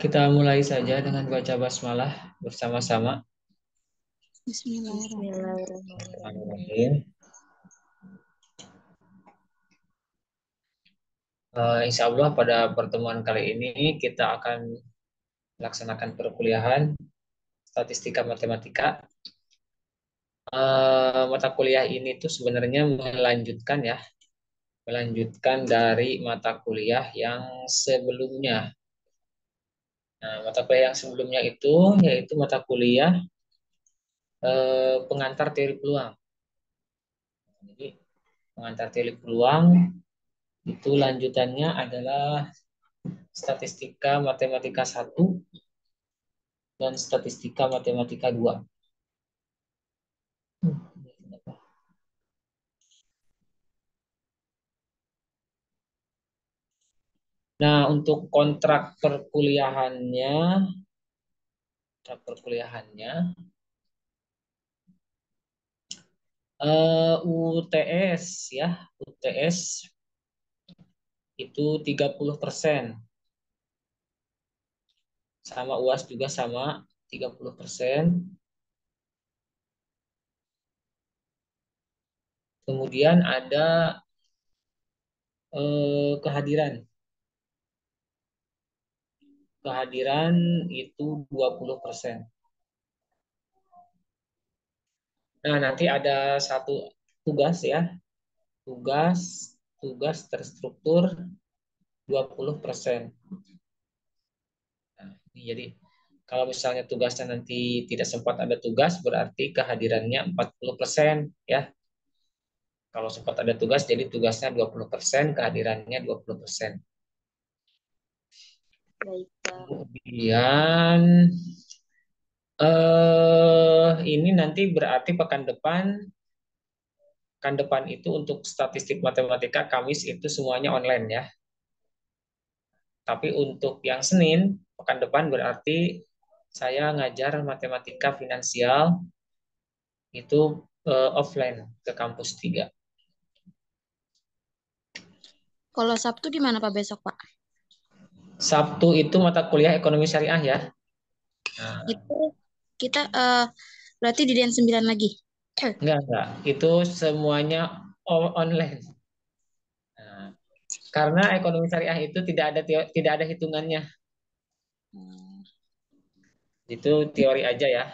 Kita mulai saja dengan baca basmalah bersama-sama. Bismillahirrahmanirrahim. Bismillahirrahmanirrahim. Insya Allah pada pertemuan kali ini kita akan melaksanakan perkuliahan statistika matematika. Mata kuliah ini tuh sebenarnya melanjutkan dari mata kuliah yang sebelumnya. Nah, mata kuliah yang sebelumnya itu yaitu mata kuliah pengantar teori peluang. Jadi pengantar teori peluang itu lanjutannya adalah statistika matematika 1 dan statistika matematika 2. Nah, untuk kontrak perkuliahannya UTS ya, UTS itu 30%. Sama UAS juga sama 30%. Kemudian ada kehadiran. Kehadiran itu 20%. Nah, nanti ada satu tugas ya. Tugas tugas terstruktur 20%. Nah, ini jadi kalau misalnya tugasnya nanti tidak sempat ada tugas berarti kehadirannya 40% ya. Kalau sempat ada tugas jadi tugasnya 20%, kehadirannya 20%. Baik, Pak. Kemudian ini nanti berarti pekan depan itu untuk statistik matematika Kamis itu semuanya online ya. Tapi untuk yang Senin, pekan depan berarti saya ngajar matematika finansial itu offline ke kampus 3. Kalau Sabtu di mana Pak besok, Pak? Sabtu itu mata kuliah ekonomi syariah ya. Nah, Itu kita berarti di DN 9 lagi. enggak. Itu semuanya online. Nah, karena ekonomi syariah itu tidak ada hitungannya. Itu teori aja ya.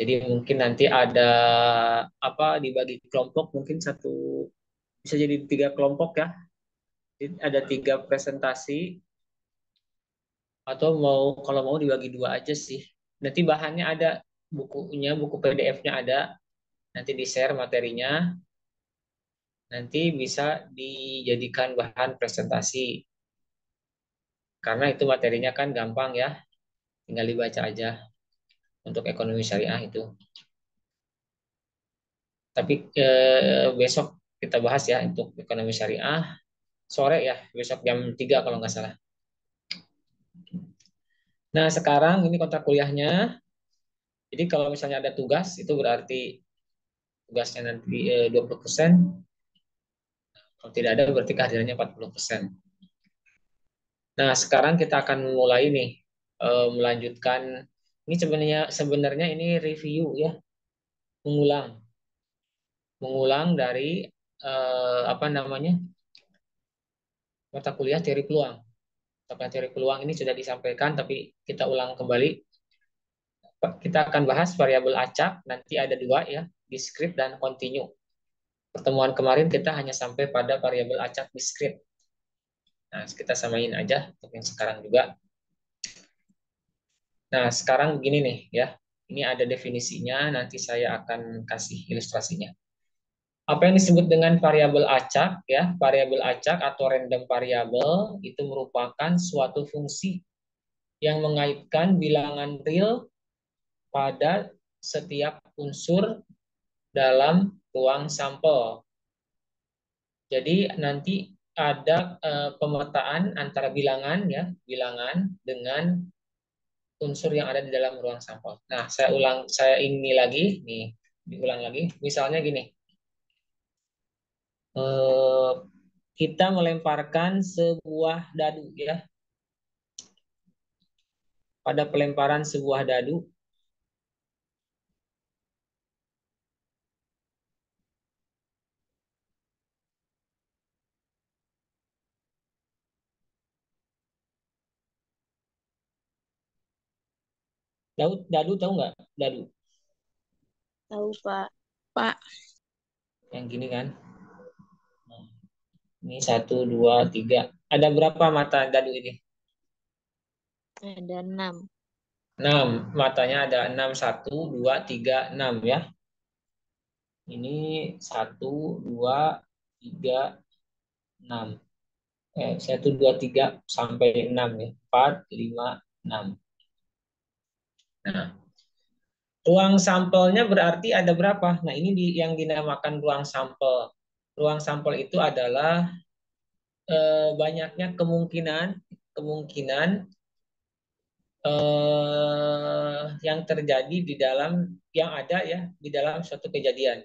Jadi mungkin nanti ada apa dibagi kelompok mungkin bisa jadi 3 kelompok ya. Jadi ada 3 presentasi atau kalau mau dibagi 2 aja sih. Nanti bahannya ada buku PDF-nya ada. Nanti di-share materinya. Nanti bisa dijadikan bahan presentasi. Karena itu materinya kan gampang ya. Tinggal dibaca aja untuk ekonomi syariah itu. Tapi besok kita bahas ya untuk ekonomi syariah sore ya, besok jam 3 kalau nggak salah. Nah, sekarang ini kontrak kuliahnya. Jadi kalau misalnya ada tugas, itu berarti tugasnya nanti 20%. Kalau tidak ada, berarti kehadirannya 40%. Nah, sekarang kita akan mulai nih, melanjutkan. Ini sebenarnya ini review ya, mengulang. Mengulang dari, apa namanya, mata kuliah teori peluang. Mata kuliah teori peluang ini sudah disampaikan, tapi kita ulang kembali. Kita akan bahas variabel acak, nanti ada 2 ya, discrete dan continue. Pertemuan kemarin kita hanya sampai pada variabel acak discrete. Nah, kita samain aja untuk yang sekarang juga. Nah, sekarang begini nih ya. Ini ada definisinya, nanti saya akan kasih ilustrasinya. Apa yang disebut dengan variabel acak ya? Variabel acak atau random variable itu merupakan suatu fungsi yang mengaitkan bilangan real pada setiap unsur dalam ruang sampel. Jadi nanti ada pemetaan antara bilangan ya, bilangan dengan unsur yang ada di dalam ruang sampel. Nah, saya ini lagi, nih, diulang lagi. Misalnya gini, eh, kita melemparkan sebuah dadu ya. pada pelemparan sebuah dadu. Dadu tahu nggak? Dadu Tahu, Pak. Pak, yang gini kan? Nah, ini satu, dua, tiga. Ada berapa mata dadu ini? ada 6. Enam. Matanya ada enam. Satu, dua, tiga, enam ya. Ini satu, dua, tiga, enam. Satu, dua, tiga sampai enam ya. Empat, lima, enam. Nah, ruang sampelnya berarti ada berapa? Nah, ini yang dinamakan ruang sampel. Ruang sampel itu adalah banyaknya kemungkinan kemungkinan yang terjadi di dalam yang ada ya di dalam suatu kejadian.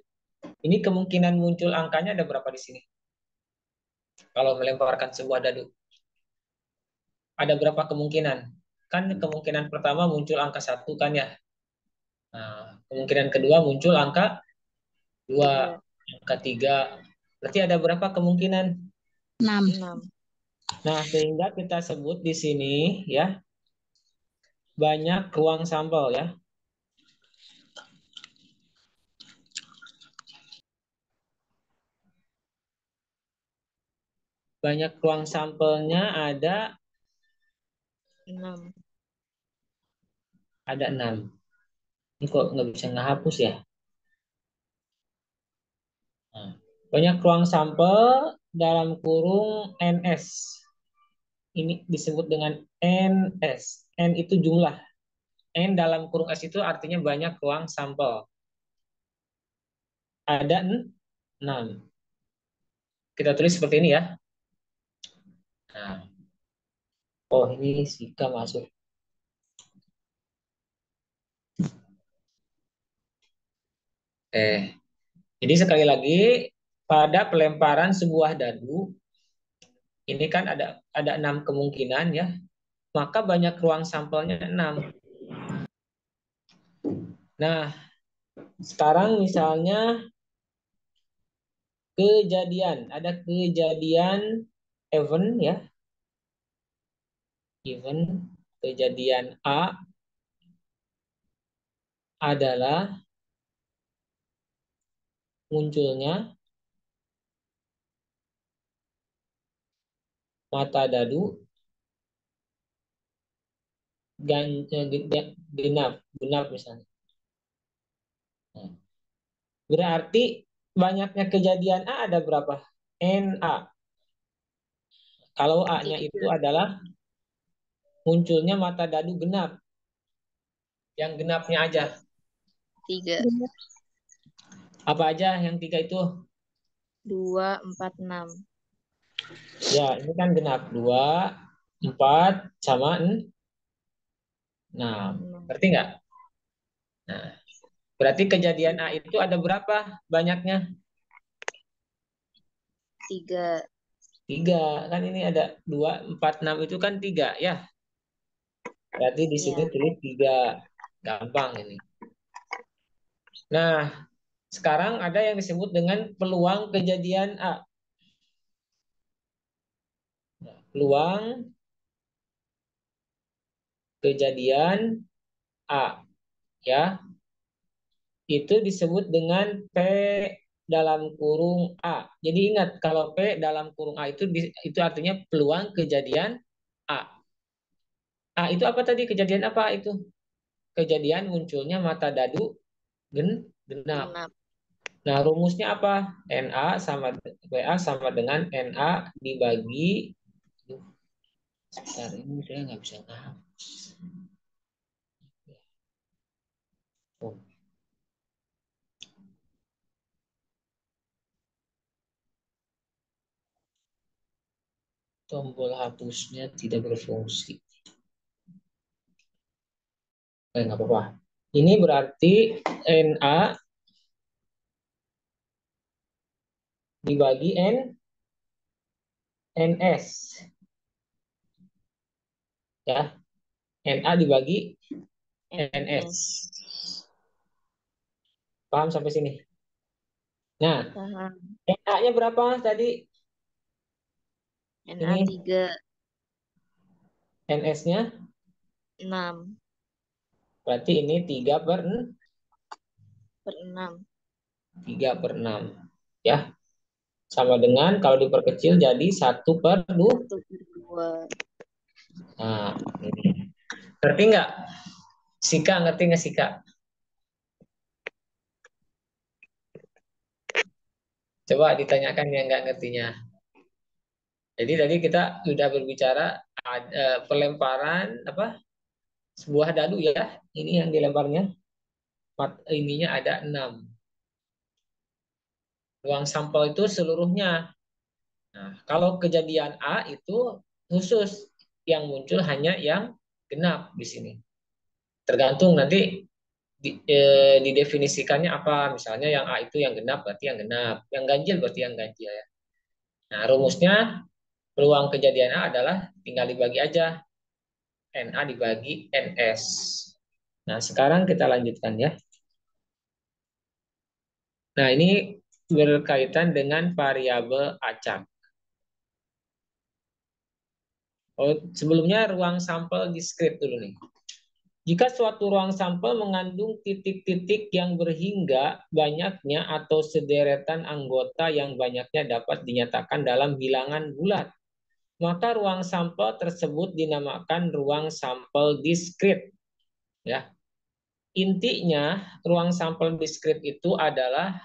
Ini kemungkinan muncul angkanya ada berapa di sini? Kalau melemparkan sebuah dadu, ada berapa kemungkinan? Kan kemungkinan pertama muncul angka satu kan ya. Nah, kemungkinan kedua muncul angka dua, 3. angka tiga. Berarti ada berapa kemungkinan? 6. 6. Nah, sehingga kita sebut di sini ya banyak ruang sampel ya. Banyak ruang sampelnya Enam. ada 6. Ini kok nggak bisa ngehapus ya? Nah, banyak ruang sampel dalam kurung NS. Ini disebut dengan NS. N itu jumlah. N dalam kurung S itu artinya banyak ruang sampel. Ada 6. Kita tulis seperti ini ya. Nah, oh ini Sika masuk. Jadi sekali lagi pada pelemparan sebuah dadu ini kan ada 6 kemungkinan ya. Maka banyak ruang sampelnya 6. Nah, sekarang misalnya ada kejadian event ya, event kejadian A adalah munculnya mata dadu genap, genap misalnya. Nah, berarti banyaknya kejadian A ada berapa? NA. Kalau A-nya itu 3. adalah munculnya mata dadu genap. Yang genapnya aja. 3. Apa aja yang tiga itu? 2, 4, 6. Ya, ini kan genap. Dua, empat, sama enam. 6. Ngerti nggak? Nah, berarti kejadian A itu ada berapa banyaknya? 3. Tiga. Kan ini ada dua, empat, enam itu kan tiga ya. Berarti di sini Ya. tulis tiga. Gampang ini. Nah, sekarang ada yang disebut dengan peluang kejadian A. Peluang kejadian A. Ya, itu disebut dengan P dalam kurung A. Jadi ingat kalau P dalam kurung A itu artinya peluang kejadian A. A itu apa tadi? Kejadian apa itu? Kejadian munculnya mata dadu genap. Genap. Nah, rumusnya apa? NA sama WA sama dengan NA dibagi. Sebentar, ini saya nggak bisa ngapus. Oh, tombol hapusnya tidak berfungsi. Nggak apa-apa. Ini berarti NA dibagi NS. Ya, NA dibagi NS. NS. Paham sampai sini? Nah, Paham. NA-nya berapa tadi? NA Ini 3, NS-nya 6 berarti ini 3 per per 6. 3 per 6. Ya, sama dengan kalau diperkecil jadi 1/2. 1 per 2. Nah, ini. Ngerti nggak? Sika, ngerti nggak Sika? Coba ditanyakan yang nggak ngertinya. Jadi tadi kita sudah berbicara pelemparan apa sebuah dadu ya. Ini yang dilemparnya. Ininya ada 6. Ruang sampel itu seluruhnya. Nah, kalau kejadian A itu khusus yang muncul hanya yang genap di sini. Tergantung nanti didefinisikannya apa. Misalnya yang A itu yang genap berarti yang genap, yang ganjil berarti yang ganjil ya. Nah, rumusnya peluang kejadian A adalah tinggal dibagi aja NA dibagi NS. Nah, sekarang kita lanjutkan ya. Nah, ini berkaitan dengan variabel acak. Oh, sebelumnya ruang sampel diskrit dulu nih. Jika suatu ruang sampel mengandung titik-titik yang berhingga banyaknya atau sederetan anggota yang banyaknya dapat dinyatakan dalam bilangan bulat, maka ruang sampel tersebut dinamakan ruang sampel diskrit. Ya, intinya ruang sampel diskrit itu adalah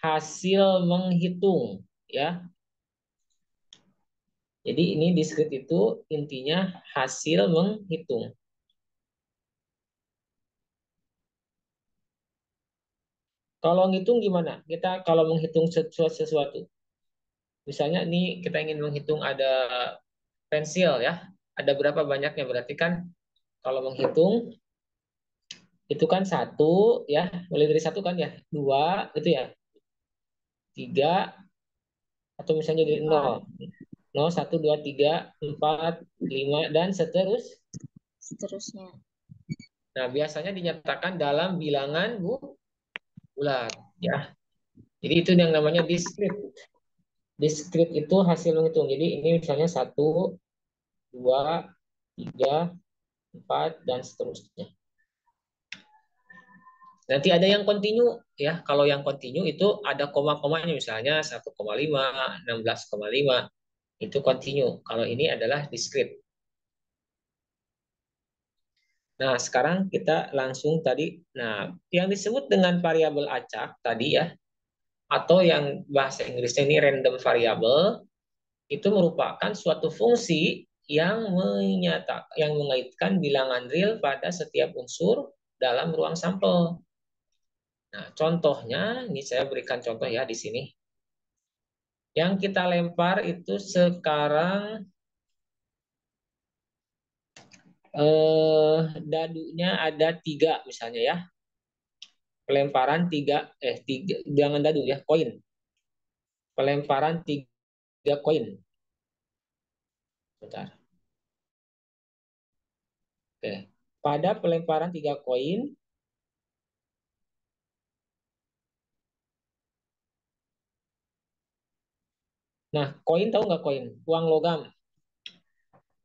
hasil menghitung. Ya, jadi ini diskrit itu intinya hasil menghitung. Kalau ngitung gimana? Kita kalau menghitung sesuatu. Misalnya ini kita ingin menghitung ada pensil ya. Ada berapa banyaknya? Berarti kan kalau menghitung itu kan satu ya. Mulai dari satu kan ya. Dua itu ya. Tiga atau misalnya dari 4 nol. Nol, satu, dua, tiga, empat, lima, dan seterusnya. Nah, biasanya dinyatakan dalam bilangan bulat ya. Jadi itu yang namanya diskrit. Diskrit itu hasil menghitung. Jadi ini misalnya satu, dua, tiga, empat, dan seterusnya. Nanti ada yang kontinu ya. Kalau yang kontinu itu ada koma-komanya misalnya 1,5, 16,5 itu kontinu. Kalau ini adalah diskrit. Nah, sekarang kita langsung tadi. Nah, yang disebut dengan variabel acak tadi ya, atau yang bahasa Inggrisnya ini random variable, itu merupakan suatu fungsi yang mengaitkan bilangan real pada setiap unsur dalam ruang sampel. Nah, contohnya, ini saya berikan contoh ya di sini. Yang kita lempar itu sekarang dadunya ada 3 misalnya ya. Pelemparan 3, jangan dadu ya, koin. Pelemparan 3 koin. Bentar. Oke. Pada pelemparan 3 koin, nah koin tahu nggak koin? Uang logam.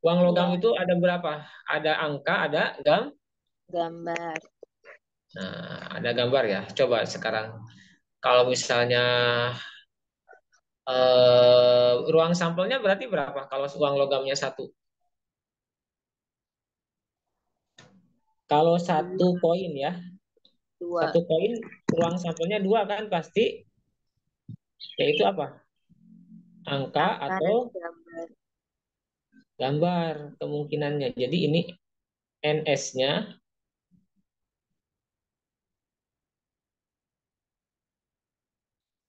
Uang logam Ya, itu ada berapa? Ada angka, ada gambar. Nah, ada gambar ya. Coba sekarang kalau misalnya ruang sampelnya berarti berapa? Kalau uang logamnya satu. Kalau satu 2. koin ya, 2. satu koin ruang sampelnya 2 kan pasti, yaitu apa? Angka Angka atau dan gambar. gambar kemungkinannya. Jadi ini NS-nya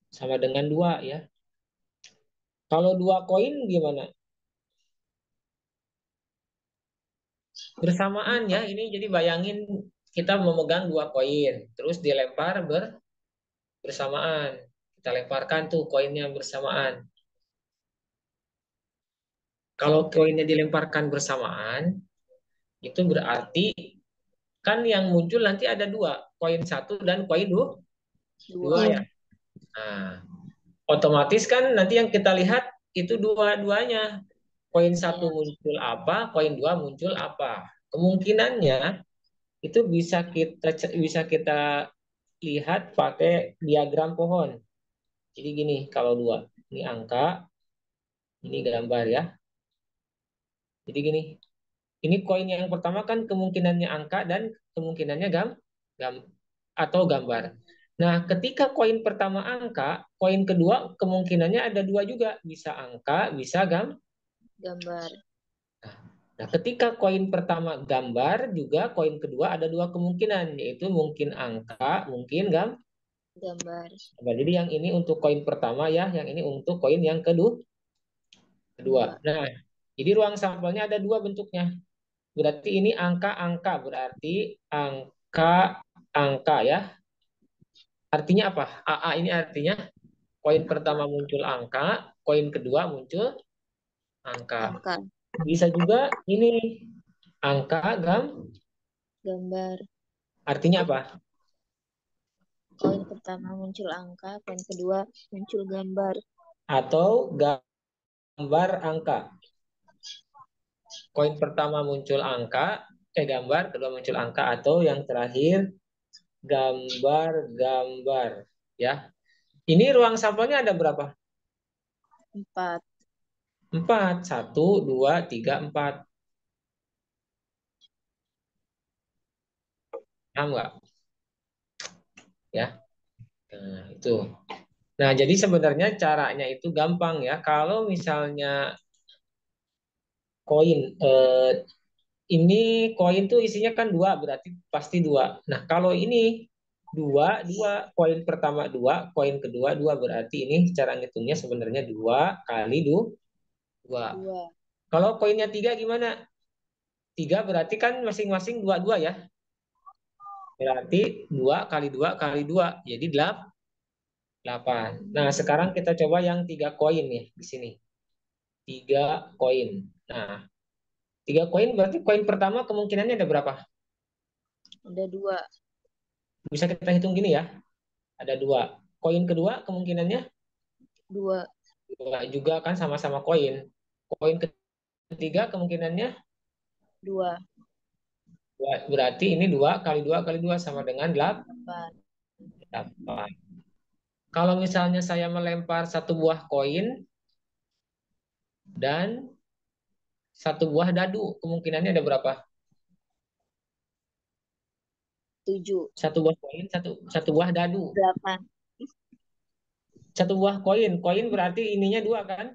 sama dengan 2 ya. Kalau 2 koin gimana? Bersamaan ya, ini jadi bayangin kita memegang 2 koin, terus dilempar bersamaan. Kita lemparkan tuh koinnya bersamaan. Kalau koinnya dilemparkan bersamaan, Itu berarti kan yang muncul nanti ada dua, koin satu dan koin dua, dua Dua. ya. Nah, otomatis kan nanti yang kita lihat itu dua-duanya. Koin satu Iya. muncul apa, koin dua muncul apa. Kemungkinannya itu bisa kita lihat pakai diagram pohon. Jadi gini, kalau dua, ini angka, ini gambar ya. Jadi gini, ini koin yang pertama kan kemungkinannya angka dan kemungkinannya gam atau gambar. Nah, ketika koin pertama angka, koin kedua kemungkinannya ada dua juga, bisa angka, bisa Gambar. Nah, ketika koin pertama gambar, juga koin kedua ada dua kemungkinan, yaitu mungkin angka, mungkin Gambar. gambar. Jadi yang ini untuk koin pertama ya, yang ini untuk koin yang kedua. Dua. Nah, jadi ruang sampelnya ada dua bentuknya. Berarti ini angka-angka, berarti angka-angka ya. Artinya apa? AA ini artinya koin pertama muncul angka, koin kedua muncul angka. Angka. Bisa juga ini angka Gambar. artinya apa? Koin pertama muncul angka, koin kedua muncul gambar. Atau gambar angka. Koin pertama muncul angka, gambar, kedua muncul angka, atau yang terakhir gambar-gambar. Ya, ini ruang sampelnya ada berapa? 4. Empat. Satu, dua, tiga, empat. Paham nggak? Ya, nah, itu. Nah, jadi sebenarnya caranya itu gampang ya. Kalau misalnya koin, ini koin tuh isinya kan dua, berarti pasti dua. Nah, kalau ini dua, dua, koin pertama dua, koin kedua dua, berarti ini cara ngitungnya sebenarnya dua kali dua. 2. Kalau koinnya tiga gimana? Tiga berarti kan masing-masing dua dua ya. Berarti dua kali dua kali dua, jadi delapan. Nah, sekarang kita coba yang tiga koin nih di sini. Tiga koin. Nah, tiga koin berarti koin pertama kemungkinannya ada berapa? Ada 2. Bisa kita hitung gini ya. Ada dua. Koin kedua kemungkinannya 2. dua juga kan sama-sama koin. Koin ketiga kemungkinannya 2. dua. Berarti ini dua kali dua sama dengan 8. delapan. Kalau misalnya saya melempar satu buah koin dan satu buah dadu, kemungkinannya ada berapa? 7. Satu buah koin, satu buah dadu. 8. Satu buah koin. Koin berarti ininya dua kan?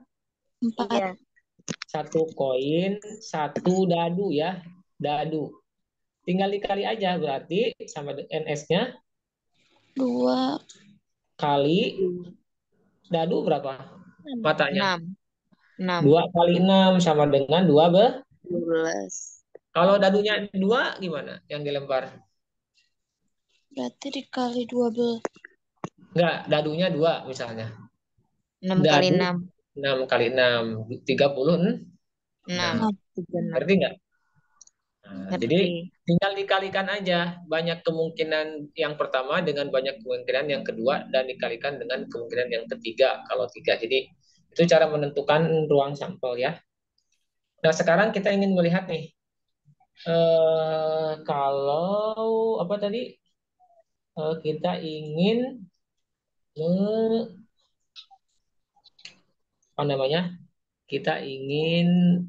4. Iya. Satu koin, satu dadu ya. Dadu. Tinggal dikali aja berarti sama NS-nya 2. kali dadu berapa? Matanya. 6. 6. Dua kali 6 sama dengan 2 be. 12. Kalau dadunya dua gimana yang dilempar? Berarti dikali 12. Enggak, dadunya dua misalnya. 6 kali Dadu 6. 6 kali 6, 30. 6. Nah, 36. ngerti nggak? Nah, jadi Ngerti. tinggal dikalikan aja banyak kemungkinan yang pertama dengan banyak kemungkinan yang kedua dan dikalikan dengan kemungkinan yang ketiga kalau tiga. Jadi itu cara menentukan ruang sampel ya. Nah sekarang kita ingin melihat nih kalau apa tadi kita ingin eh, apa namanya? Kita ingin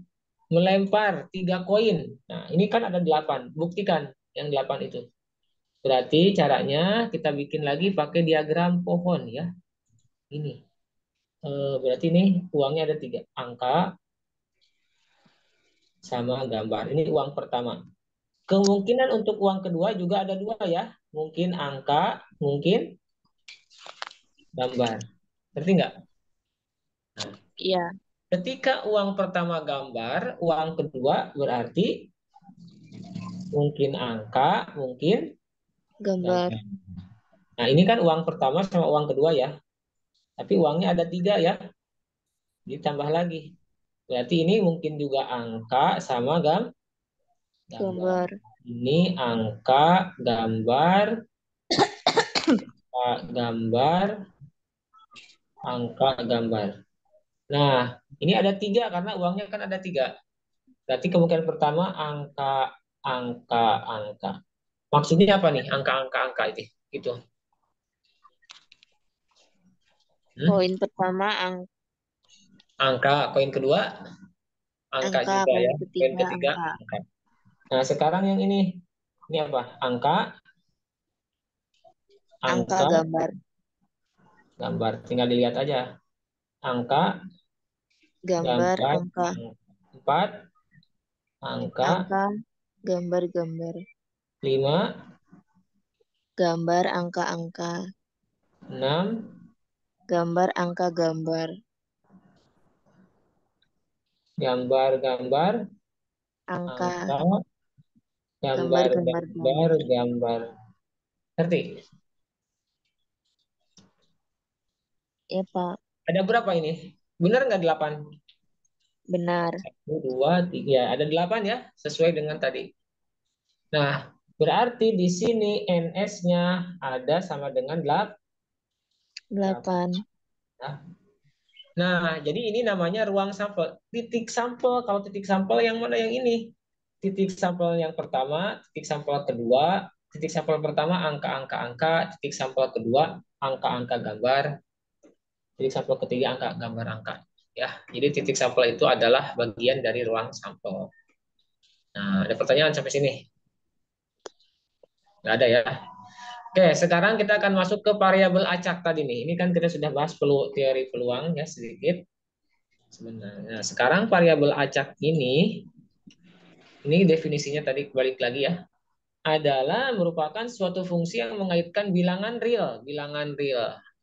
melempar tiga koin. Nah ini kan ada delapan. Buktikan yang delapan itu. Berarti caranya kita bikin lagi pakai diagram pohon ya. Ini. Berarti ini uangnya ada tiga. Angka sama gambar. Ini uang pertama. Kemungkinan untuk uang kedua juga ada dua ya. Mungkin angka, mungkin gambar. Ngerti nggak? Nah, Iya. ketika uang pertama gambar, uang kedua berarti mungkin angka, mungkin Gambar. gambar. Nah, ini kan uang pertama sama uang kedua ya. Tapi uangnya ada tiga ya. Ditambah lagi. Berarti ini mungkin juga angka sama Gambar. Ini angka, gambar, gambar, angka, gambar. Nah, ini ada 3 karena uangnya kan ada 3. Berarti kemungkinan pertama angka, angka, angka. Maksudnya apa nih? Angka, angka, angka itu. Gitu. Koin pertama Angka, koin kedua, angka angka, juga koin ya. Koin ketiga ketiga, angka. angka. Nah, sekarang yang ini apa? Angka, Angka angka, gambar. gambar. Tinggal dilihat aja. Angka, Gambar gambar, angka. 4, angka, Angka gambar-gambar. 5, Gambar angka-angka. 6, Gambar angka gambar. gambar, gambar, Angka angka, gambar gambar, gambar gambar, gambar. gambar. Ngerti? Ya, Pak. Ada berapa ini? Benar nggak 8? Benar. 1, 2, 3. Ada 8 ya, sesuai dengan tadi. Nah, berarti di sini NS-nya ada sama dengan 8. 8. Nah, jadi ini namanya ruang sampel. Titik sampel, kalau titik sampel yang mana yang ini? Titik sampel yang pertama, titik sampel kedua, titik sampel pertama angka-angka-angka, titik sampel kedua angka-angka gambar, titik sampel ketiga angka gambar angka. Ya, jadi titik sampel itu adalah bagian dari ruang sampel. Nah, ada pertanyaan sampai sini? Nggak ada ya? Oke, sekarang kita akan masuk ke variabel acak tadi nih. Ini kan kita sudah bahas teori peluang ya sedikit. Sebenarnya. Nah, sekarang variabel acak ini definisinya tadi balik lagi ya, adalah merupakan suatu fungsi yang mengaitkan bilangan real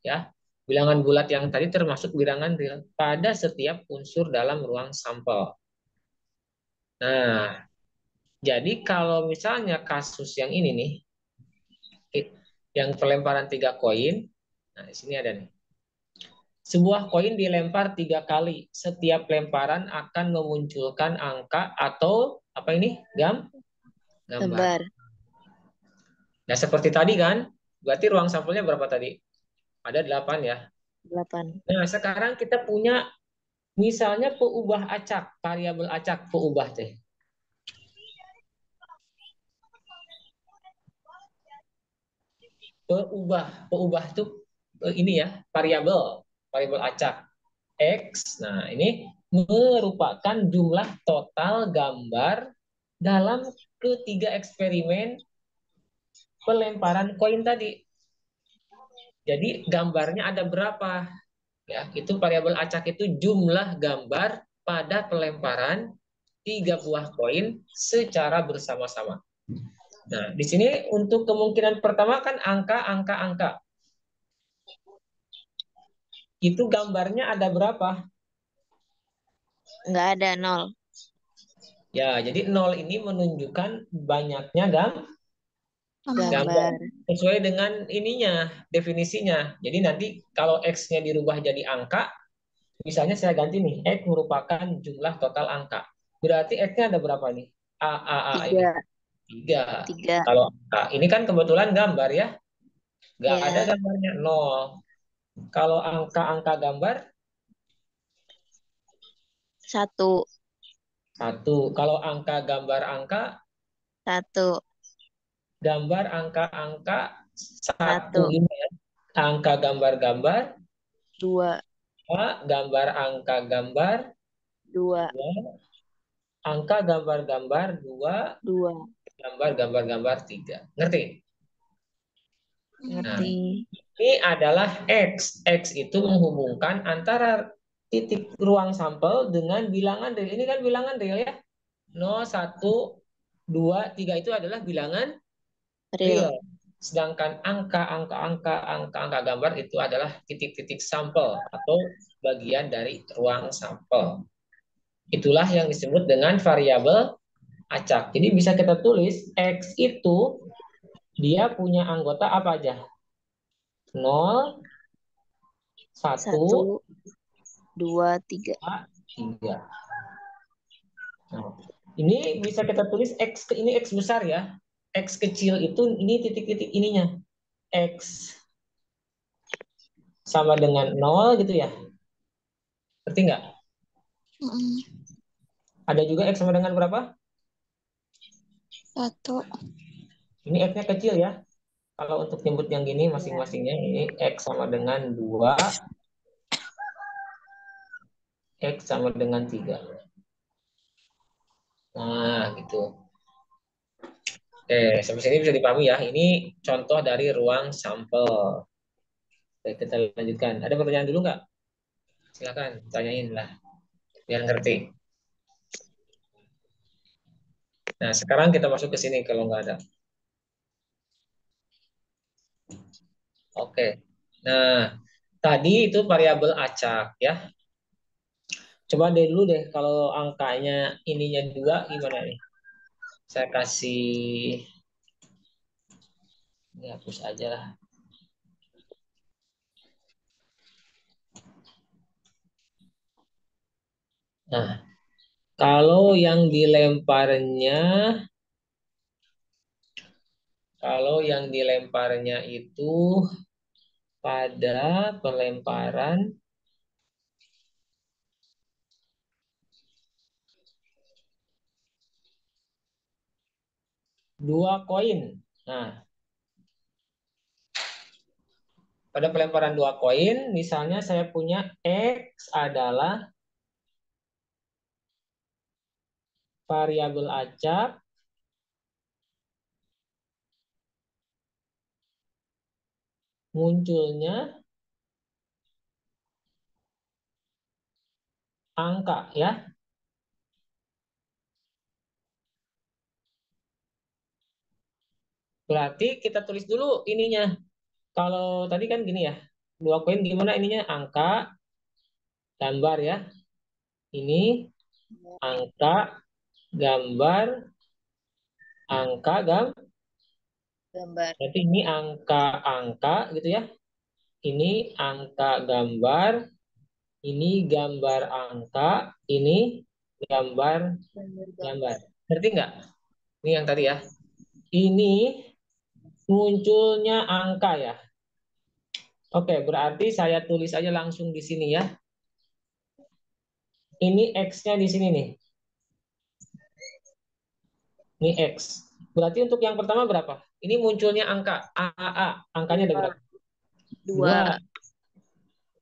ya. Bilangan bulat yang tadi termasuk bilangan real pada setiap unsur dalam ruang sampel. Nah, jadi kalau misalnya kasus yang ini nih, yang pelemparan 3 koin, nah di sini ada nih. Sebuah koin dilempar 3 kali. Setiap lemparan akan memunculkan angka atau apa ini? Gambar. Gambar. Nah, seperti tadi kan, berarti ruang sampelnya berapa tadi? Ada 8 ya. 8. Nah, sekarang kita punya misalnya peubah acak, variabel acak peubah teh. Peubah itu ini ya, variabel acak X. Nah, ini merupakan jumlah total gambar dalam ketiga eksperimen pelemparan koin tadi. Jadi gambarnya ada berapa? Ya, itu variabel acak itu jumlah gambar pada pelemparan 3 buah koin secara bersama-sama. Nah, di sini untuk kemungkinan pertama kan angka. Itu gambarnya ada berapa? Nggak ada 0. Ya, jadi 0 ini menunjukkan banyaknya gambar Gambar. sesuai dengan ininya, definisinya. Jadi nanti kalau X-nya dirubah jadi angka, misalnya saya ganti nih, X merupakan jumlah total angka. Berarti X-nya ada berapa nih? A ini. 3. 3. 3. Kalau A, ini kan kebetulan gambar ya. Nggak ada Ya. gambarnya 0. Kalau angka-angka gambar 1. 1. Kalau angka gambar angka, 1. gambar angka-angka 1 1. ini ya. Angka gambar-gambar 2. 2, gambar angka gambar 2. 2, angka gambar-gambar 2, 2. gambar gambar-gambar 3. Ngerti? Nah, Ngerti. ini adalah X. X itu menghubungkan antara titik ruang sampel dengan bilangan real. Ini kan bilangan real ya. 0, 1, 2, 3 itu adalah bilangan Real. real. Sedangkan angka gambar itu adalah titik-titik sampel atau bagian dari ruang sampel. Itulah yang disebut dengan variabel acak. Jadi bisa kita tulis X itu dia punya anggota apa aja? 0, 1, 1, 2, 3. 2, 3. Nah, Ini bisa kita tulis X, ini X besar ya. X kecil itu ini titik-titik ininya. X sama dengan 0 gitu ya. Berarti nggak? Mm, Ada juga X sama dengan berapa? 1. Ini X-nya kecil ya. Kalau untuk nyebut yang gini Ya. masing-masingnya ini X sama dengan 2, X sama dengan 3. Nah, gitu. Oke, sampai sini bisa dipahami ya. Ini contoh dari ruang sampel. Oke, kita lanjutkan. Ada pertanyaan dulu nggak? Silakan, tanyain lah, biar ngerti. Nah, sekarang kita masuk ke sini kalau nggak ada. Oke. Nah, tadi itu variabel acak ya. Coba deh dulu deh kalau angkanya ininya 2 gimana nih? Saya kasih ini hapus aja lah. Nah, kalau yang dilemparnya itu pada pelemparan 2 koin. Nah, pada pelemparan 2 koin, misalnya saya punya X adalah variabel acak, munculnya angka ya. Berarti kita tulis dulu ininya. Kalau tadi kan gini ya, 2 koin gimana ininya? Angka, gambar ya. Ini angka, gambar, angka, Gambar. berarti ini angka-angka gitu ya. Ini angka gambar, ini gambar angka, ini gambar gambar. Gambar-gambar. Ngerti nggak? Ini yang tadi ya. Ini munculnya angka ya. Oke, berarti saya tulis aja langsung di sini ya. Ini X-nya di sini nih. Ini X. Berarti untuk yang pertama berapa? Ini munculnya angka AAA. Angkanya ada Dua. berapa? Dua. 2.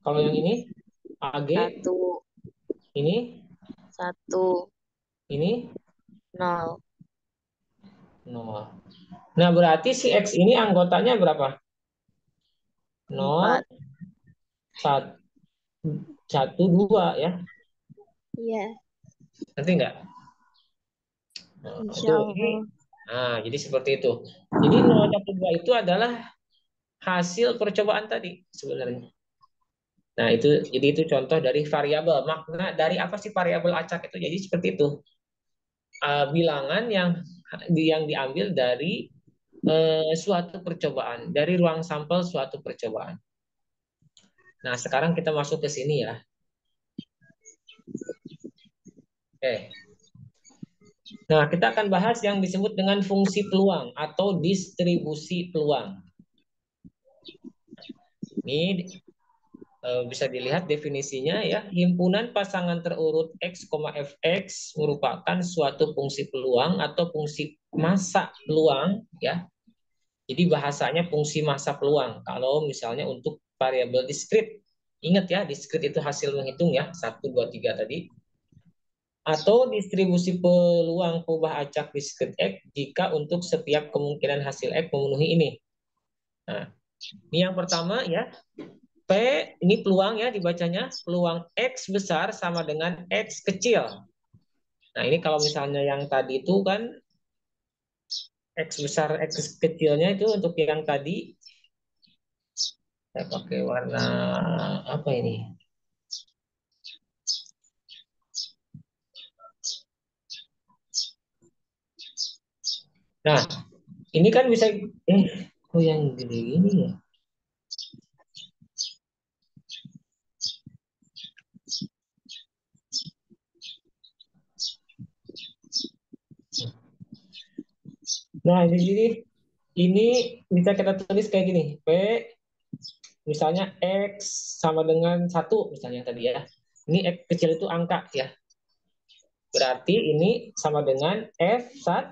Kalau yang ini AG, Satu. ini, Satu. ini Nol. 0. Nah, berarti si X ini anggotanya berapa? 0, Empat. 1, 2 ya. Iya. Ngerti nggak? Nah, Insya itu ini. Allah. Nah, jadi seperti itu. Jadi 0, 1, 2 itu adalah hasil percobaan tadi sebenarnya. Nah, itu contoh dari variabel. Makna dari apa sih variabel acak itu? Jadi seperti itu. Bilangan yang diambil dari suatu percobaan, dari ruang sampel suatu percobaan. Nah, sekarang kita masuk ke sini ya. Oke. Nah, kita akan bahas yang disebut dengan fungsi peluang atau distribusi peluang. Ini bisa dilihat definisinya ya. Himpunan pasangan terurut X, Fx merupakan suatu fungsi peluang atau fungsi massa peluang ya. Jadi bahasanya fungsi massa peluang. Kalau misalnya untuk variabel diskrit, ingat ya, diskrit itu hasil menghitung ya, 1, 2, 3 tadi. Atau distribusi peluang perubahan acak diskrit X jika untuk setiap kemungkinan hasil X memenuhi ini. Nah, ini yang pertama ya. P ini peluang ya dibacanya. Peluang X besar sama dengan X kecil. Nah, ini kalau misalnya yang tadi itu kan X besar, X kecilnya itu untuk yang tadi saya pakai warna apa ini? Nah, ini kan bisa kok yang gini gini ya? Nah, di sini ini bisa kita tulis kayak gini. P misalnya X sama dengan 1 misalnya tadi ya. Ini X kecil itu angka ya. Berarti ini sama dengan F1.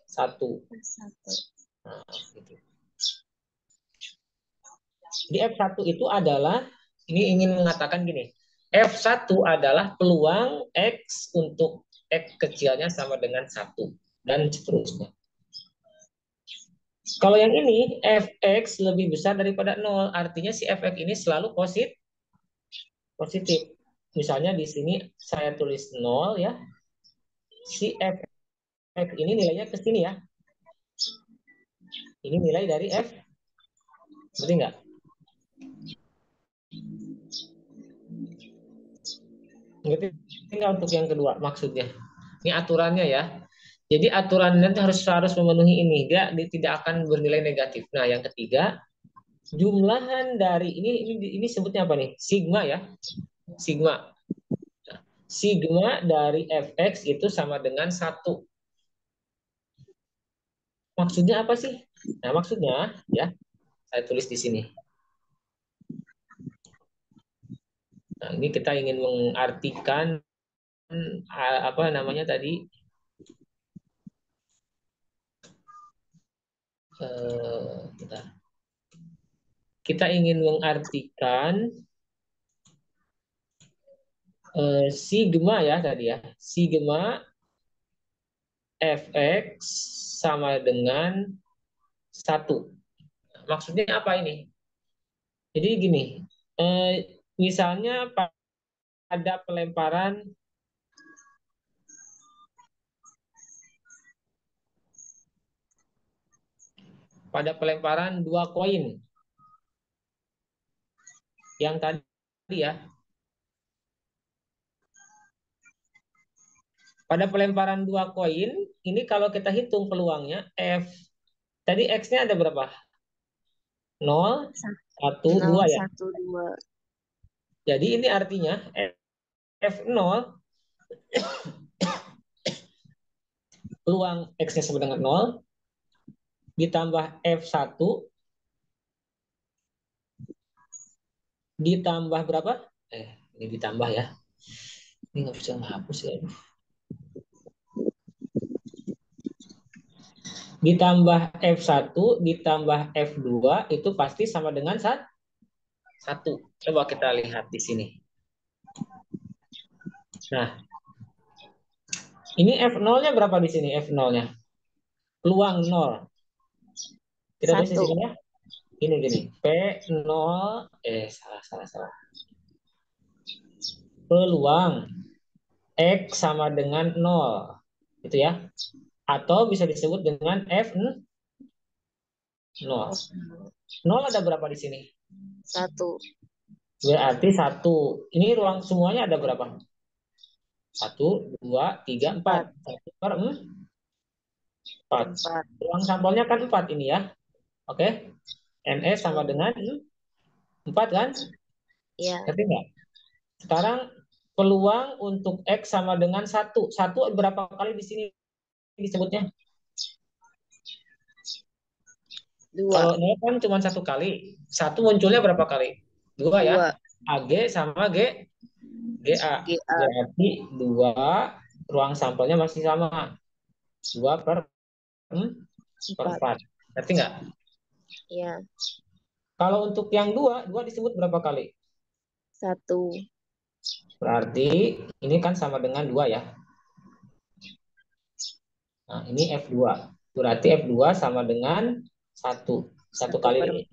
Satu. Nah, gitu. Jadi F1 itu adalah, ini ingin mengatakan gini, F1 adalah peluang X untuk X kecilnya sama dengan 1 dan seterusnya. Kalau yang ini Fx lebih besar daripada 0, artinya si Fx ini selalu positif. Misalnya di sini saya tulis 0 ya. Si Fx ini nilainya ke sini ya. Ini nilai dari F. Berarti enggak? Ngerti enggak untuk yang kedua maksudnya? Ini aturannya ya. Jadi aturannya harus memenuhi ini. Dia tidak akan bernilai negatif. Nah, yang ketiga, jumlahan dari ini sebutnya apa nih? Sigma ya. Sigma. Nah, sigma dari fx itu sama dengan 1. Maksudnya apa sih? Nah, maksudnya ya, saya tulis di sini. Nah, ini kita ingin mengartikan apa namanya tadi? Kita ingin mengartikan sigma ya tadi ya. Sigma fx sama dengan 1. Maksudnya apa ini? Jadi gini, misalnya pada pelemparan dua koin yang tadi ya. Pada pelemparan dua koin, ini kalau kita hitung peluangnya F. Tadi X-nya ada berapa? 0, 1, 2 ya. 1, 2. Jadi ini artinya F0 peluang X-nya sama dengan 0 ditambah F1 ditambah berapa? Ini ditambah ya. Ini nggak bisa menghapus ya. Ditambah F1 ditambah F2 itu pasti sama dengan 1. Coba kita lihat di sini. Nah, ini F0-nya berapa di sini? F0-nya. Peluang 0. Kita tulis di sini ya. Ini gini. P0 salah. Peluang X sama dengan 0. Gitu ya. Atau bisa disebut dengan F0. 0 ada berapa di sini? 1. Berarti 1. Ini ruang semuanya ada berapa? 1, 2, 3, 4. 1 per 4. Ruang sampelnya kan 4 ini ya. Oke. NS sama dengan 4 kan? Iya. Ngerti nggak? Sekarang peluang untuk X sama dengan 1. 1 berapa kali di sini disebutnya? 2. Kalau 0 kan cuma 1 kali. 1 munculnya berapa kali? 2 ya. AG sama GA. Berarti 2 ruang sampelnya masih sama. 2 per 4. Ngerti nggak? Iya. Kalau untuk yang 2 disebut berapa kali? 1. Berarti ini kan sama dengan 2 ya. Nah, ini F2. Berarti F2 sama dengan 1. 1 kali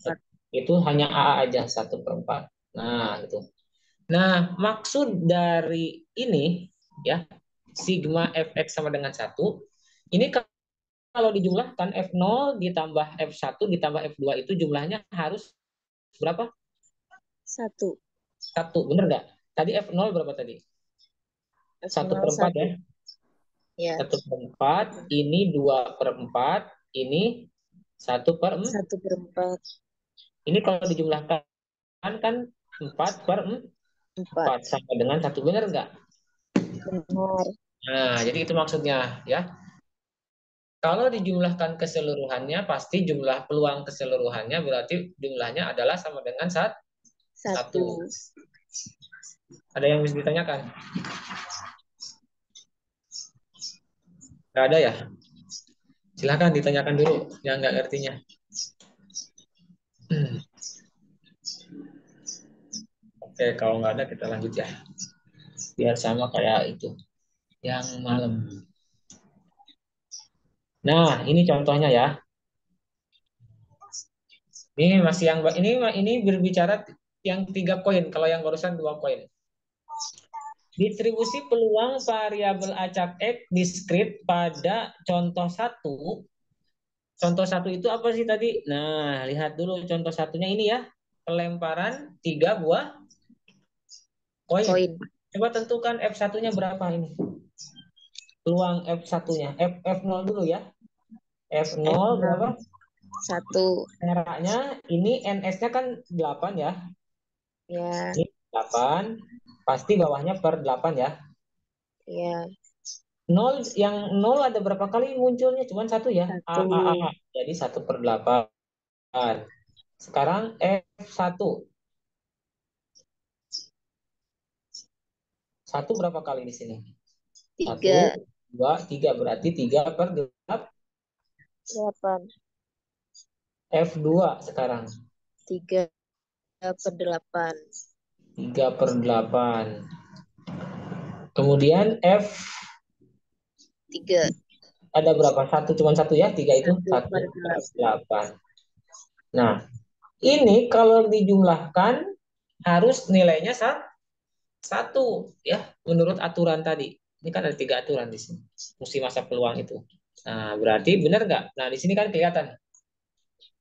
itu hanya AA aja, 1 per 4. Nah, gitu. Nah, maksud dari ini ya, sigma Fx sama dengan 1, ini kalau dijumlahkan F0 ditambah F1 ditambah F2 itu jumlahnya harus berapa? 1. 1, bener nggak? Tadi F0 berapa tadi? 1 per 4 ya? Ya. 1 per 4, ini 2 per 4, ini 1 per 4. Ini kalau dijumlahkan kan 4 per 4 sama dengan 1, bener nggak? Benar. Nah, jadi itu maksudnya ya. Kalau dijumlahkan keseluruhannya, pasti jumlah peluang keseluruhannya berarti jumlahnya adalah sama dengan Satu. 1. Ada yang bisa ditanyakan? Nggak ada ya? Silahkan ditanyakan dulu yang nggak ngertinya. Oke, kalau nggak ada kita lanjut ya. Biar sama kayak itu yang malam. Nah, ini contohnya ya. Ini masih yang ini berbicara yang 3 koin. Kalau yang barusan 2 koin. Distribusi peluang variabel acak X diskrit pada contoh satu. Contoh satu itu apa sih tadi? Nah, lihat dulu contoh satunya ini ya. Pelemparan 3 buah koin. Koin. Coba tentukan F1-nya berapa ini? Peluang F1-nya. F0 dulu ya. F0 berapa? 1. Merahnya ini NS-nya kan 8 ya. Ya. Ini 8. Pasti bawahnya per 8 ya. Ya. Yang 0 ada berapa kali munculnya? Cuma satu ya. A, 1. A, A, A. Jadi 1/8. Sekarang F1. Satu berapa kali di sini? 1, 3. 2, 3. Berarti 3/8. 8. F2 sekarang. 3/8. 3/8. Kemudian F 3. ada berapa? Cuma satu ya. 3 itu 1/8. 1/8. Nah, ini kalau dijumlahkan harus nilainya satu ya, menurut aturan tadi. Ini kan ada 3 aturan di sini. Mesti masa peluang itu. Nah, berarti benar nggak? Nah, di sini kan kelihatan.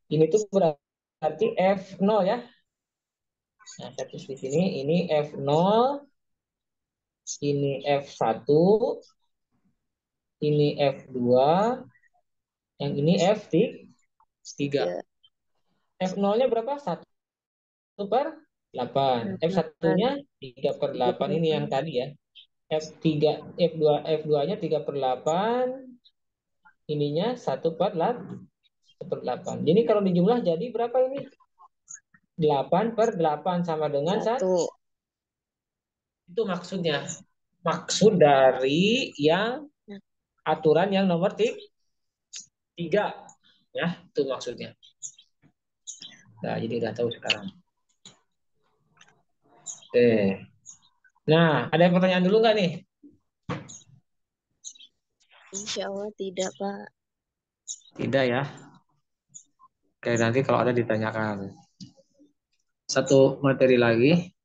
Ini tuh berarti F0 ya. Nah, saya tulis di sini. Ini F0, ini F1, ini F2, yang ini F3. Ya. F0-nya berapa? 1/8. F1-nya 3/8. Ini yang tadi ya. F3, F2-nya 3/8. Ininya 1/8. Jadi kalau dijumlah jadi berapa ini? 8/8 sama dengan 1. 1. Itu maksudnya. Maksud dari yang aturan yang nomor 3. Ya, itu maksudnya. Nah, jadi udah tahu sekarang. Oke. Nah, ada pertanyaan dulu nggak nih? Insya Allah tidak, Pak. Tidak ya. Oke, nanti kalau ada ditanyakan. Satu materi lagi.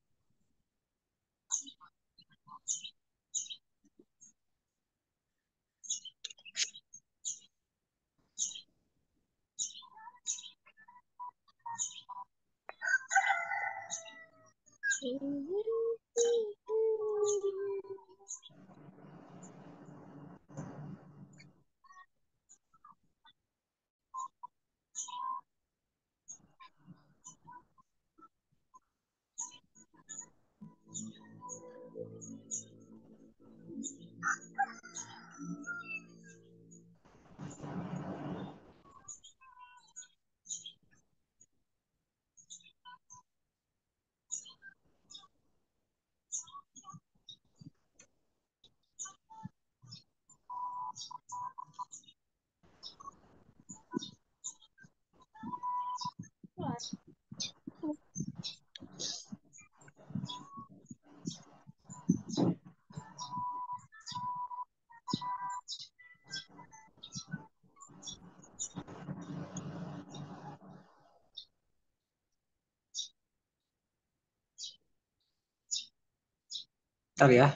Ntar ya.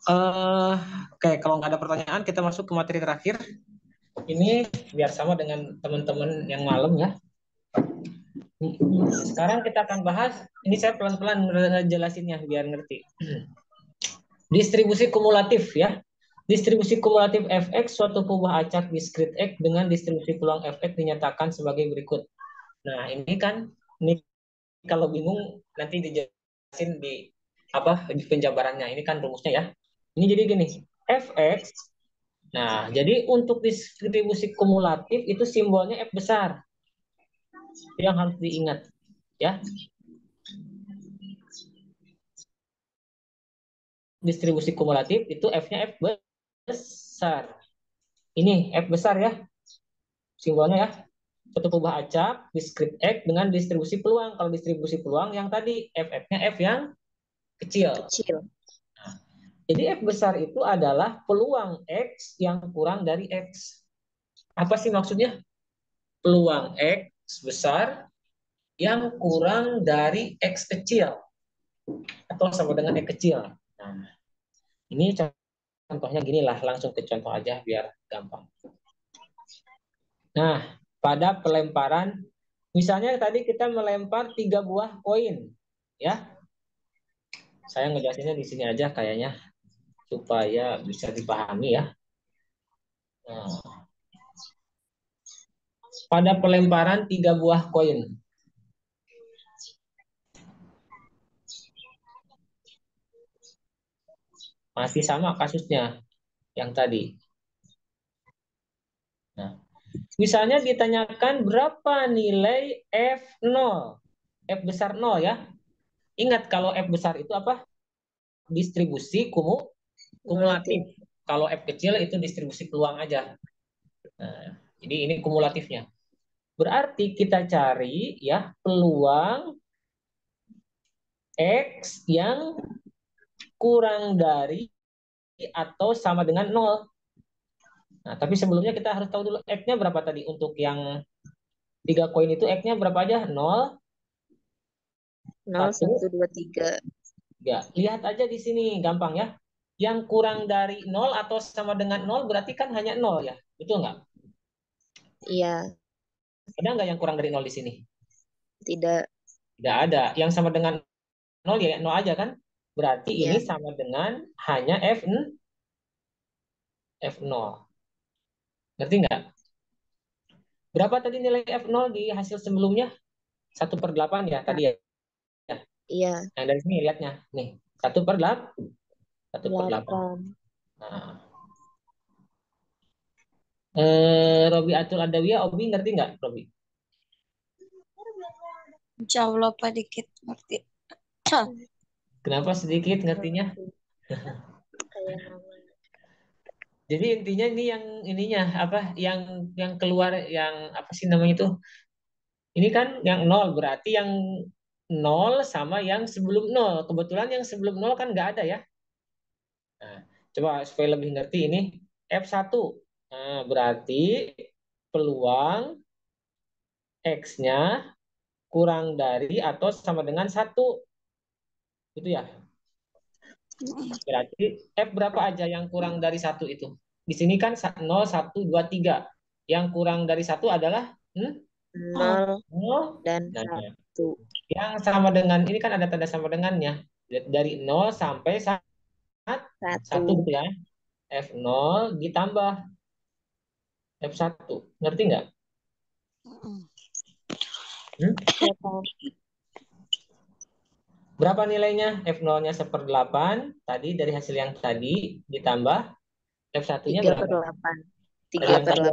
Eh, oke, kalau nggak ada pertanyaan, kita masuk ke materi terakhir. Ini biar sama dengan teman-teman yang malam ya. Sekarang kita akan bahas, ini saya pelan-pelan jelasinnya biar ngerti. Distribusi kumulatif ya. Distribusi kumulatif fx suatu kubah acak diskrit x dengan distribusi peluang fx dinyatakan sebagai berikut. Nah, ini kalau bingung nanti dijelasin di apa di penjabarannya. Ini kan rumusnya ya. Ini jadi gini, fx. Nah, jadi untuk distribusi kumulatif itu simbolnya F besar. Itu yang harus diingat, ya. Distribusi kumulatif itu F-nya F besar. Ini F besar ya, simbolnya ya. Suatu kubah acak, discrete X dengan distribusi peluang. Kalau distribusi peluang yang tadi, F-nya F yang kecil. Kecil. Jadi F besar itu adalah peluang X yang kurang dari X. Apa sih maksudnya? Peluang X besar yang kurang dari X kecil. Atau sama dengan X kecil. Nah, ini contohnya gini lah, langsung ke contoh aja biar gampang. Nah, pada pelemparan, misalnya tadi kita melempar 3 buah koin, ya. Saya ngejelasinnya di sini aja kayaknya supaya bisa dipahami ya. Nah, pada pelemparan 3 buah koin, masih sama kasusnya yang tadi. Nah, misalnya ditanyakan berapa nilai F0, F besar 0 ya. Ingat kalau F besar itu apa? Distribusi kumulatif. Kalau F kecil itu distribusi peluang aja. Nah, jadi ini kumulatifnya. Berarti kita cari ya peluang X yang kurang dari atau sama dengan 0. Nah, tapi sebelumnya kita harus tahu dulu X-nya berapa tadi. Untuk yang 3 koin itu X-nya berapa aja? 0, 0, 1, 1, 2, 3. ya. Lihat aja di sini, gampang ya. Yang kurang dari 0 atau sama dengan 0 berarti kan hanya 0 ya. Betul nggak? Iya, Ada nggak yang kurang dari 0 di sini? tidak. Tidak ada. Yang sama dengan 0 ya 0 aja kan? Berarti ini Iya, sama dengan hanya F0. Ngerti nggak? Berapa tadi nilai F0 di hasil sebelumnya? 1/8 ya tadi ya. iya, Yang dari sini lihatnya. Nih, 1/8. 1/8. 8. Nah, Robi Atul Adawiyah, Obi ngerti nggak, Robi? Insya Allah Pak dikit ngerti. Kenapa sedikit ngertinya? Kayak nama. Jadi intinya ini yang ininya apa? Yang keluar yang apa sih namanya itu? Ini kan yang nol berarti yang nol sama yang sebelum nol. Kebetulan yang sebelum nol kan nggak ada ya. Nah, coba supaya lebih ngerti ini F1. Nah, berarti peluang X-nya kurang dari atau sama dengan 1. Itu ya. Berarti F berapa aja yang kurang dari 1 itu? Di sini kan 0, 1, 2, 3. Yang kurang dari 1 adalah 0 0. dan Nah, 1. yang sama dengan ini kan ada tanda sama dengannya. Dari 0 sampai 1 1. gitu ya. F0 ditambah F1. Ngerti nggak? Hmm? Berapa nilainya? F0-nya 1/8. Tadi dari hasil yang tadi ditambah F1-nya 3 per berapa? 8. Dari 3 yang per tadi ya.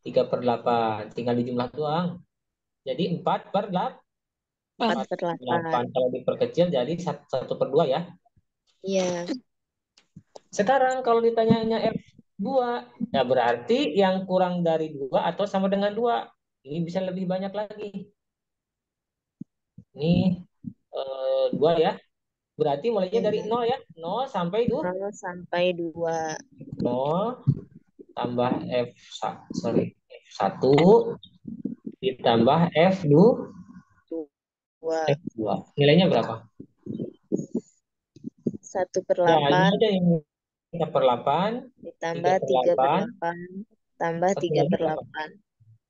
8. 3/8. Tinggal dijumlah doang. Jadi 4/8. 4 per 4/8. 8. Kalau diperkecil jadi 1/2 ya. Iya. Sekarang kalau ditanyanya F2, ya berarti yang kurang dari 2 atau sama dengan 2. Ini bisa lebih banyak lagi. Ini 2 ya. Berarti mulainya dari Iya. 0 ya. 0 sampai 2. 0 sampai 2. 0 tambah F1 ditambah F2. 2. F2. Nilainya berapa? 1 per Ya, ini 8 aja yang 3/8. 3 ditambah per 3 per 8. 8 tambah Satu 3 lagi per berapa? 8.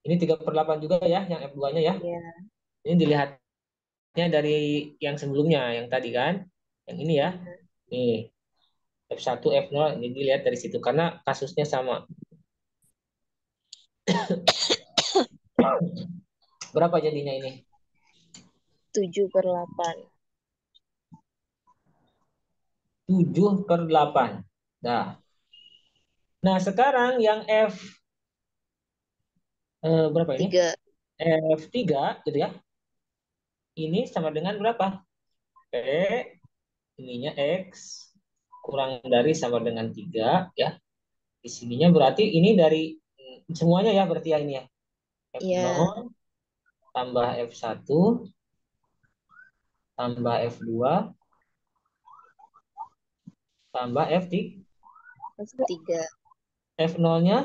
Ini 3/8 juga ya, yang F2-nya ya. Iya. Ini dilihatnya dari yang sebelumnya, yang tadi kan. Yang ini ya. Iya. Nih, F1, F0, ini dilihat dari situ. Karena kasusnya sama. Berapa jadinya ini? 7 per 8. 7/8. Nah, nah sekarang yang berapa ini? 3. F3 gitu ya. Ini sama dengan berapa? P ininya X kurang dari sama dengan 3 ya. Di sininya berarti ini dari semuanya ya berarti ya ini ya. Iya. F0 tambah F1 tambah F2 tambah F3. F3. F0-nya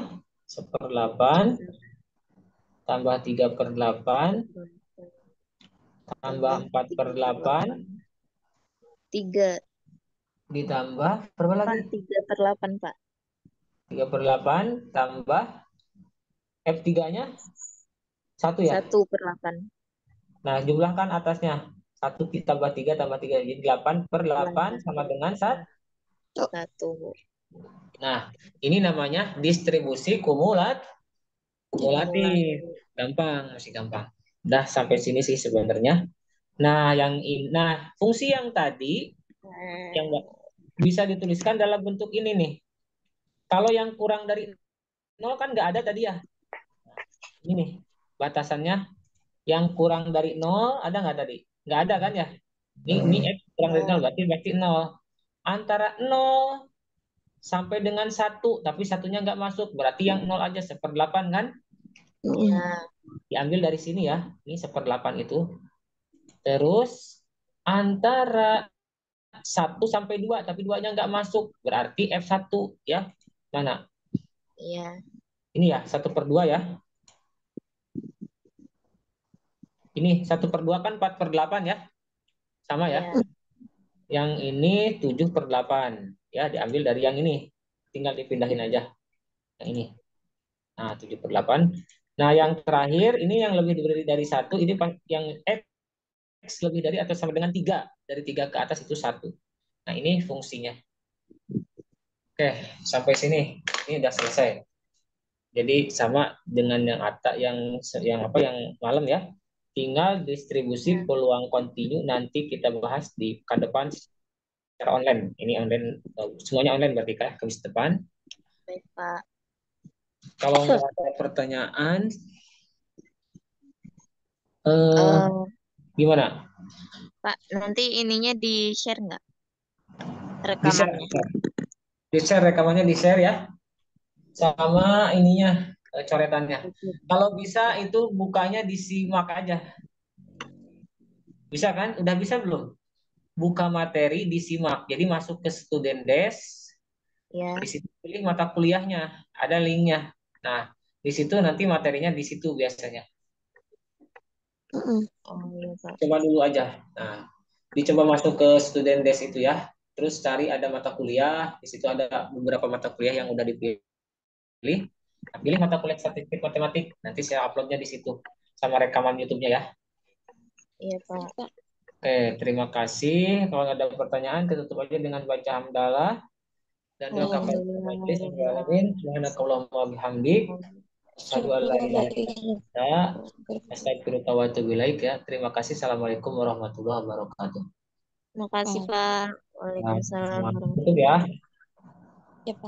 1/8 tambah 3/8 tambah Tambah 4/8 3. ditambah berapa Pak, lagi? 3/8, Pak. 3/8 tambah F3-nya 1 ya. 1/8. Nah, jumlahkan atasnya. 1 tambah 3 jadi 8/8 sama dengan 1. 1. Nah, ini namanya distribusi kumulatif. Gampang, masih gampang. Udah sampai sini sih sebenarnya. Nah, fungsi yang tadi yang bisa dituliskan dalam bentuk ini nih. Kalau yang kurang dari 0 kan nggak ada tadi ya. Ini nih, batasannya yang kurang dari 0 ada nggak tadi? Nggak ada kan ya? Ini X kurang dari 0 berarti 0. Antara 0 sampai dengan 1, tapi satunya nggak masuk. Berarti yang 0 aja 1/8 kan? Iya. Diambil dari sini ya. Ini 1/8 itu. Terus antara 1 sampai 2, tapi 2-nya nggak masuk. Berarti F1 ya. Mana? Iya. Ini ya, 1/2 ya. Ini 1/2 kan 4/8 ya. Sama ya. Iya. Yang ini 7/8. Ya, diambil dari yang ini. Tinggal dipindahin aja. Yang ini. Nah, 7/8. Nah, yang terakhir ini yang lebih dari 1. Ini yang X lebih dari atau sama dengan 3. Dari 3 ke atas itu 1. Nah, ini fungsinya. Oke, sampai sini. Ini udah selesai. Jadi sama dengan yang apa yang malam ya. Tinggal distribusi peluang kontinu nanti kita bahas di pekan depan secara online. Ini online, semuanya online berarti kan Kamis depan. Baik, Pak. Kalau nggak ada pertanyaan, Eh, gimana? Pak, nanti ininya di-share nggak Di share, rekamannya? di share rekamannya di share ya, sama ininya coretannya. Kalau bisa itu bukanya disimak aja, bisa kan? Udah bisa belum? Buka materi disimak. Jadi masuk ke student desk, Ya. di situ pilih mata kuliahnya, ada linknya. Nah, di situ nanti materinya di situ biasanya. Oh iya, Pak. Coba dulu aja. Nah, dicoba masuk ke student desk itu ya. Terus cari ada mata kuliah, di situ ada beberapa mata kuliah yang udah dipilih. Pilih mata kuliah statistik matematik. Nanti saya uploadnya di situ sama rekaman YouTube-nya ya. Iya, Pak. Oke, terima kasih. Kalau ada pertanyaan, kita tutup aja dengan baca hamdalah dan doa kafaratul majelis. Alhamdulillah. Subhanakallahumma bihamdik. Asyhadu an la ilaha illa anta, astaghfiruka wa atubu ilaik ya. Terima kasih. Assalamualaikum warahmatullahi wabarakatuh. Terima kasih, Pak. Nah, Waalaikumsalam tutup warahmatullahi ya. wabarakatuh.